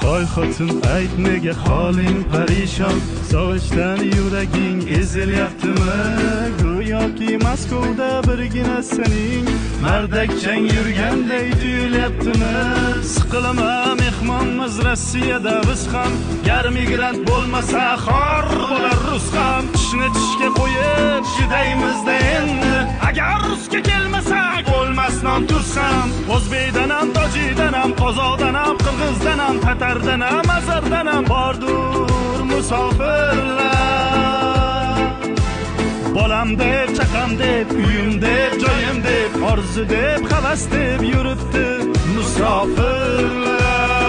Hoy xotin ayt nega holing parishon, sog'ishdan yuraging ezilyaptimi? Go'yoki Moskvada birgina sening mardakchang yurganday tuyulyaptimi? Siqilma mehmonmiz Rossiyada biz ham, gar migrant bo'lmasa xor bo'lar rus ham. Tishni tishga qo'yib chidaymiz-da endi, agar rusga kelmasak bo'lmas non tuz ham. O'zbekdan ham, tojikdan ham, qozoqdan ham, qirg'izdan ham, tatardan ham, azardan ham bordur musofirlar. Bolam deb, chaqam deb, uyim deb, joyim deb, orzu deb, havas deb yuribdi musofirlar.